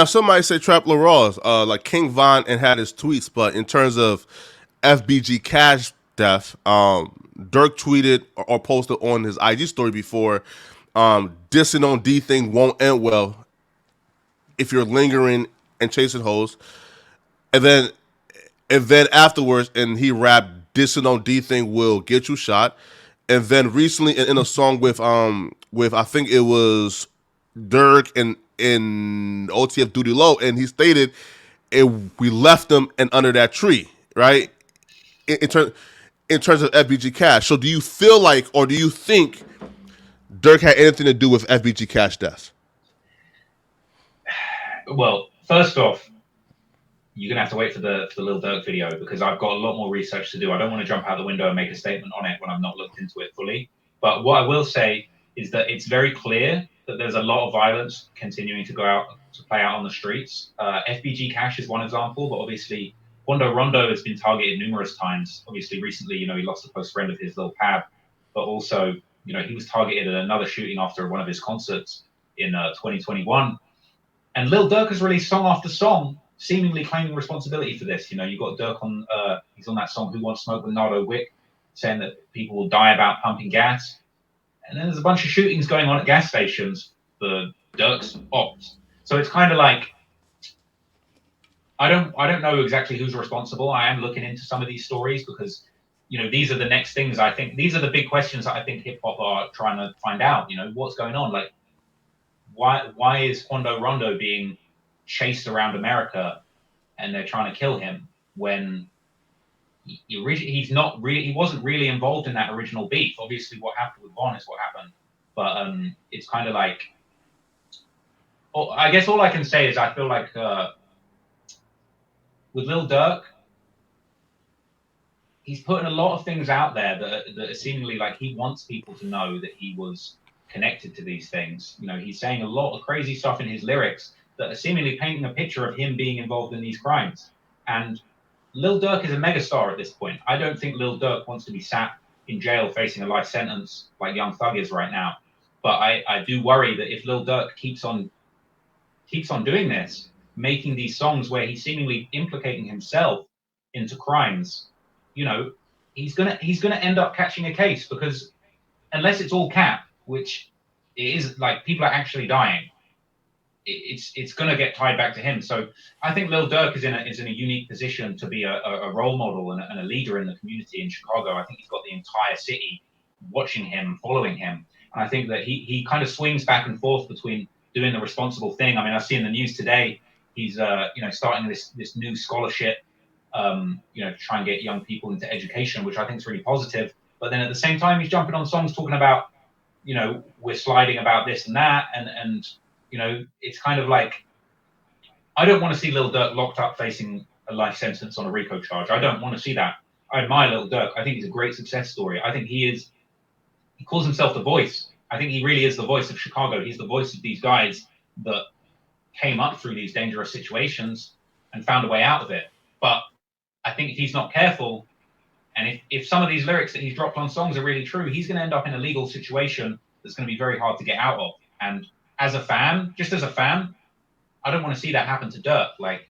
Now, some might say Trap Laws, like King Von and had his tweets, but in terms of FBG Cash death, Durk tweeted or posted on his IG story before, dissing on D thing won't end well if you're lingering and chasing hoes. And then afterwards, and he rapped, dissing on D thing will get you shot. And then recently in a song with I think it was Durk and in OTF Duty Low, and he stated we left them and under that tree, right? In, ter- in terms of FBG Cash. So do you feel like, or do you think Durk had anything to do with FBG Cash death? Well, first off, you're gonna have to wait for the Lil Durk video because I've got a lot more research to do. I don't want to jump out the window and make a statement on it when I've not looked into it fully. But what I will say is that it's very clear that there's a lot of violence continuing to play out on the streets. FBG Cash is one example, but obviously Quando Rondo has been targeted numerous times. Obviously, recently, he lost a close friend of his, Lil Pab, but also, he was targeted at another shooting after one of his concerts in 2021. And Lil Durk has released song after song, seemingly claiming responsibility for this. You got Durk on, he's on that song "Who Wants Smoke with Nardo Wick," saying that people will die about pumping gas. And then there's a bunch of shootings going on at gas stations for Durk's ops. So it's kind of like, I don't know exactly who's responsible. I am looking into some of these stories because, these are the next things. I think these are the big questions that I think hip hop are trying to find out. What's going on? Like, why is Quando Rondo being chased around America and they're trying to kill him when he wasn't really involved in that original beef. Obviously, what happened with Von is what happened, but it's kind of like, I guess all I can say is I feel like with Lil Durk, he's putting a lot of things out there that are seemingly like he wants people to know that he was connected to these things. He's saying a lot of crazy stuff in his lyrics that are seemingly painting a picture of him being involved in these crimes. And Lil Durk is a megastar at this point. I don't think Lil Durk wants to be sat in jail facing a life sentence like Young Thug is right now. But I do worry that if Lil Durk keeps on doing this, making these songs where he's seemingly implicating himself into crimes, he's gonna end up catching a case because unless it's all cap, which it is, like people are actually dying, it's going to get tied back to him. So I think Lil Durk is in a unique position to be a role model and a leader in the community in Chicago. I think he's got the entire city watching him, following him. And I think that he kind of swings back and forth between doing the responsible thing. I mean, I've seen the news today. He's starting this new scholarship, to try and get young people into education, which I think is really positive. But then at the same time, he's jumping on songs talking about, we're sliding about this and that, and it's kind of like, I don't want to see Lil Durk locked up facing a life sentence on a RICO charge. I don't want to see that. I admire Lil Durk. I think he's a great success story. I think he calls himself the voice. I think he really is the voice of Chicago. He's the voice of these guys that came up through these dangerous situations and found a way out of it. But I think if he's not careful, and if some of these lyrics that he's dropped on songs are really true, he's going to end up in a legal situation that's going to be very hard to get out of. And as a fan, I don't want to see that happen to Durk. Like,